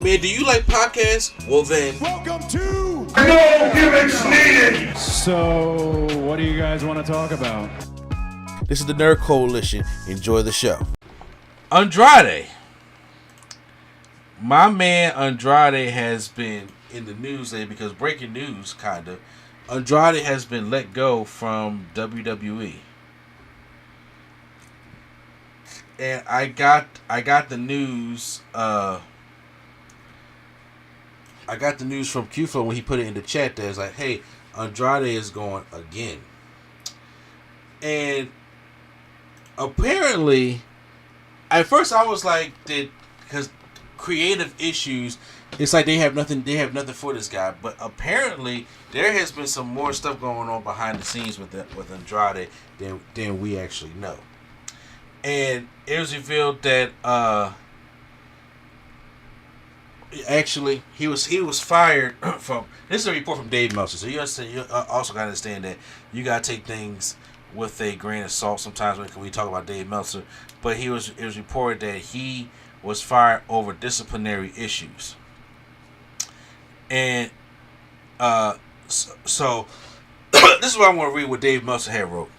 Man, do you like podcasts? Well then, welcome to No Gimmicks Needed. So, what do you guys want to talk about? this is the Nerd Coalition. Enjoy the show. Andrade. My man Andrade has been in the news lately because breaking news, kinda. Andrade has been let go from WWE. And I got the news. I got the news from Q-Flow when he put it in the chat. That it's like, hey, Andrade is going again. And apparently, at first I was like, because creative issues, it's like they have nothing for this guy. But apparently, there has been some more stuff going on behind the scenes with Andrade than we actually know. And it was revealed that actually he was fired from. This is a report from Dave Meltzer. So you also got to understand that you got to take things with a grain of salt sometimes when we talk about Dave Meltzer. But it was reported that he was fired over disciplinary issues. And so this is what I want to read what Dave Meltzer had wrote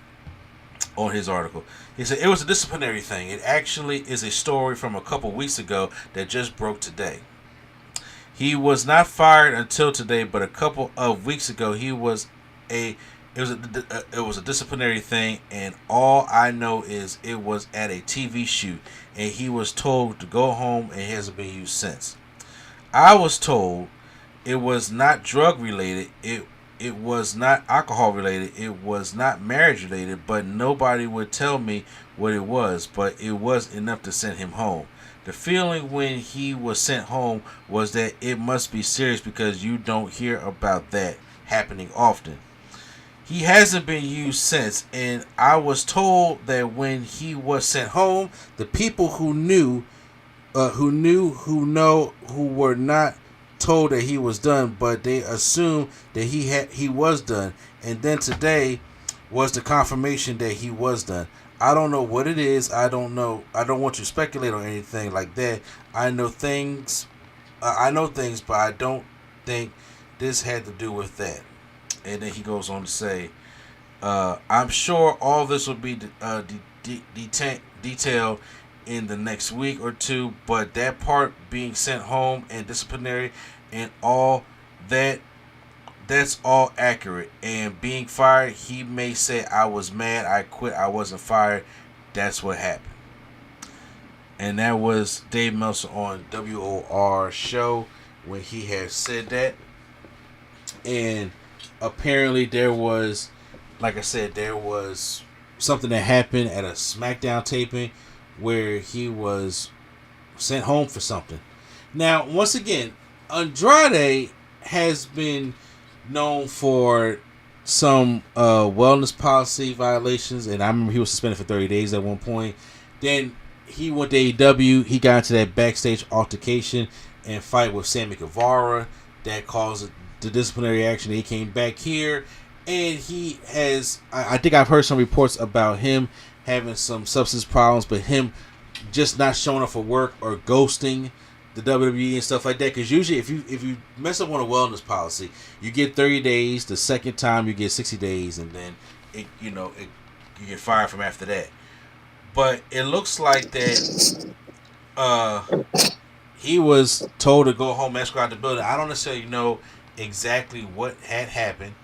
on his article. He said, it was a disciplinary thing. It actually is a story from a couple weeks ago that just broke today. He was not fired until today, but a couple of weeks ago it was a disciplinary thing, and all I know is it was at a TV shoot, and he was told to go home, and he hasn't been used since. I was told it was not drug related, it was not alcohol related, it was not marriage related, but nobody would tell me what it was, but it was enough to send him home. The feeling when he was sent home was that it must be serious because you don't hear about that happening often. He hasn't been used since, and I was told that when he was sent home, the people who were not told that he was done, but they assumed that he was done, and then today was the confirmation that he was done. I don't know what it is. I don't know. I don't want to speculate on anything like that. I know things, but I don't think this had to do with that. And then he goes on to say, I'm sure all this will be detailed in the next week or two, but that part being sent home and disciplinary and all that's all accurate. And being fired, he may say I was mad, I quit, I wasn't fired. That's what happened. And that was Dave Meltzer on WOR show when he had said that. And apparently there was, like I said, there was something that happened at a Smackdown taping where he was sent home for something. Now, once again, Andrade has been known for some wellness policy violations, and I remember he was suspended for 30 days at one point. Then he went to AEW. He got into that backstage altercation and fight with Sammy Guevara that caused the disciplinary action. He came back here, and he has, I think I've heard some reports about him having some substance problems, but him just not showing up for work or ghosting the WWE and stuff like that. Because usually if you mess up on a wellness policy, you get 30 days. The second time you get 60 days, and then you get fired from after that. But it looks like that he was told to go home, escort out the building. I don't necessarily know exactly what had happened,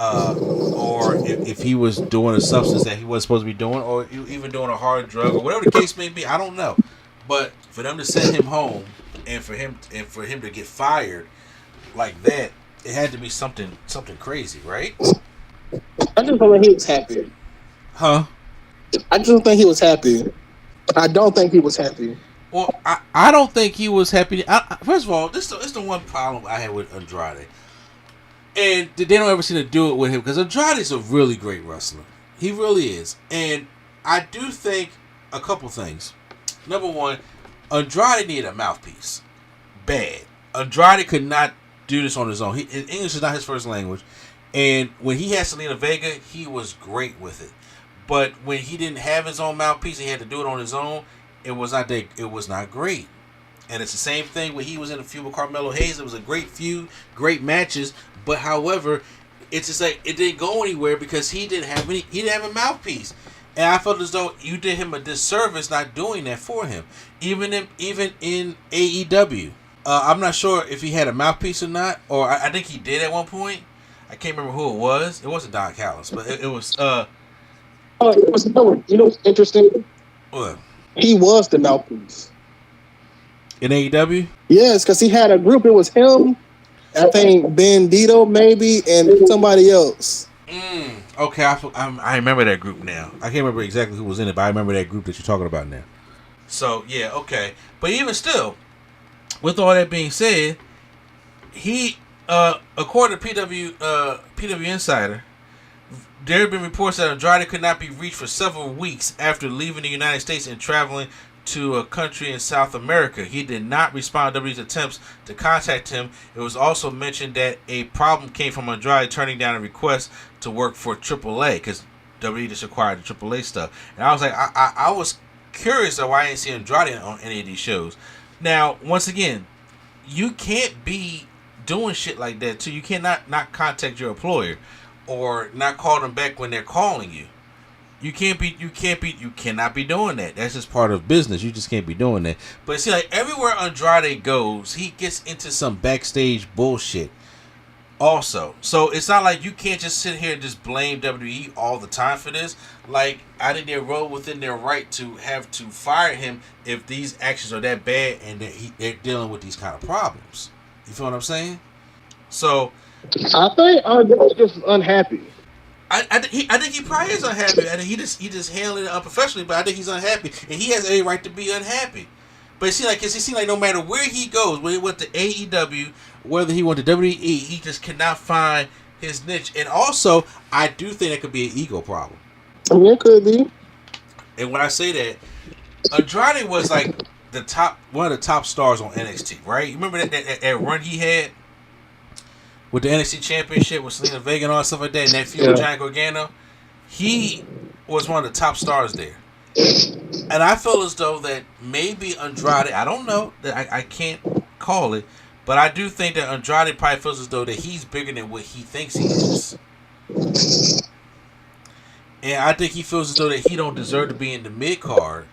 or if he was doing a substance that he wasn't supposed to be doing, or even doing a hard drug, or whatever the case may be. I don't know. But for them to send him home and for him to get fired like that, it had to be something crazy, right? I just don't think he was happy. Huh? I just don't think he was happy. I don't think he was happy. Well, I don't think he was happy. First of all, this is the one problem I had with Andrade. And they don't ever seem to do it with him, because Andrade is a really great wrestler. He really is. And I do think a couple things. Number one, Andrade needed a mouthpiece. Bad. Andrade could not do this on his own. English is not his first language. And when he had Selena Vega, he was great with it. But when he didn't have his own mouthpiece, he had to do it on his own. It was not great. And it's the same thing when he was in a feud with Carmelo Hayes. It was a great feud, great matches, but however, it's just like it didn't go anywhere because he didn't have a mouthpiece. And I felt as though you did him a disservice not doing that for him. Even in AEW. I'm not sure if he had a mouthpiece or not, or I think he did at one point. I can't remember who it was. It wasn't Don Callis, but it was. Oh, it was no. You know what's interesting? What? He was the mouthpiece In AEW. Yes, because he had a group. It was him, I think Bandito maybe, and somebody else. Okay, I remember that group now. I can't remember exactly who was in it, but I remember that group that you're talking about now. So yeah, okay. But even still, with all that being said, he, according to PW Insider, there have been reports that Andrade could not be reached for several weeks after leaving the United States and traveling to a country in South America. He did not respond to WWE's attempts to contact him. It was also mentioned that a problem came from Andrade turning down a request to work for AAA because WWE just acquired the AAA stuff. And I was like, I was curious of why I didn't see Andrade on any of these shows. Now, once again, you can't be doing shit like that too. You cannot not contact your employer or not call them back when they're calling you. You cannot be doing that. That's just part of business. You just can't be doing that. But see, like everywhere Andrade goes, he gets into some backstage bullshit also. So it's not like you can't just sit here and just blame WWE all the time for this. Like, I think they're well within their right to have to fire him if these actions are that bad and they're dealing with these kind of problems. You feel what I'm saying? So I think Andrade's just unhappy. I think he probably is unhappy. I think he just handled it unprofessionally, but I think he's unhappy, and he has a right to be unhappy. But it seems like no matter where he goes, whether he went to AEW, whether he went to WWE, he just cannot find his niche. And also, I do think it could be an ego problem. I mean, it could be. And when I say that, Andrade was like one of the top stars on NXT, right? You remember that run he had with the NXT Championship with Selena Vega and all stuff like that, and that feud with Johnny Gargano? He was one of the top stars there. And I feel as though that maybe Andrade, I don't know, that I can't call it, but I do think that Andrade probably feels as though that he's bigger than what he thinks he is. And I think he feels as though that he don't deserve to be in the mid-card,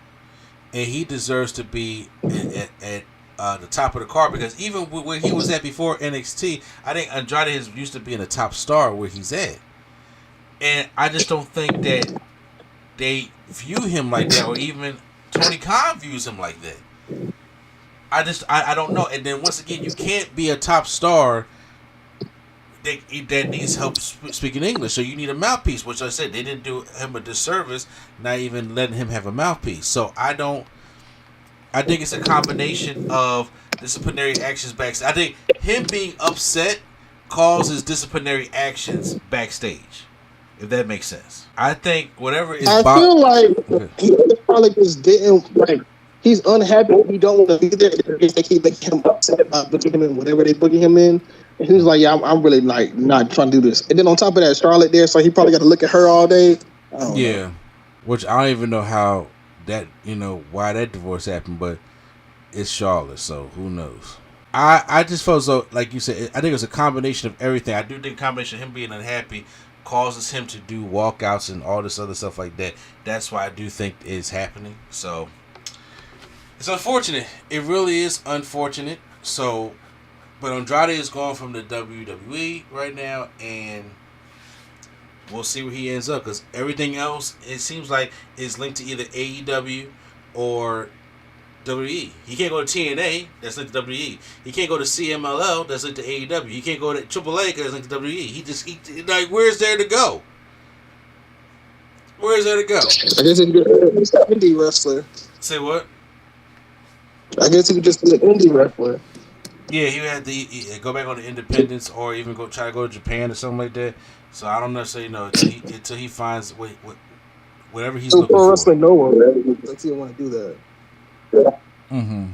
and he deserves to be at the top of the card, because even where he was at before NXT, I think Andrade is used to being a top star where he's at. And I just don't think that they view him like that, or even Tony Khan views him like that. I don't know. And then once again, you can't be a top star that needs help speaking English, so you need a mouthpiece, which I said they didn't do him a disservice, not even letting him have a mouthpiece. So I think it's a combination of disciplinary actions backstage. I think him being upset causes disciplinary actions backstage, if that makes sense. I think whatever is... I feel like he probably just didn't, like, he's unhappy. He don't want to be there. They keep making him upset about booking him in whatever they booking him in. And he was like, yeah, I'm really like not trying to do this. And then on top of that, Charlotte there, so he probably got to look at her all day. Yeah, which I don't even know how that, why that divorce happened, but it's Charlotte, so who knows. I just felt so, like you said, I think it's a combination of everything. I do think a combination of him being unhappy causes him to do walkouts and all this other stuff like that. That's why I do think it's happening. So it's unfortunate. It really is unfortunate. So, but Andrade is going from the WWE right now, and we'll see where he ends up, because everything else, it seems like, is linked to either AEW or WWE. He can't go to TNA, that's linked to WWE. He can't go to CMLL, that's linked to AEW. He can't go to AAA, because that's linked to WWE. Like, where's there to go? Where's there to go? I guess he's an indie wrestler. Say what? I guess he could just be an indie wrestler. Yeah, he would have to go back on the independents, or even try to go to Japan or something like that. So I don't necessarily know until he finds whatever he's looking for. Pro wrestling, no one. Until you want to do that. Mm-hmm.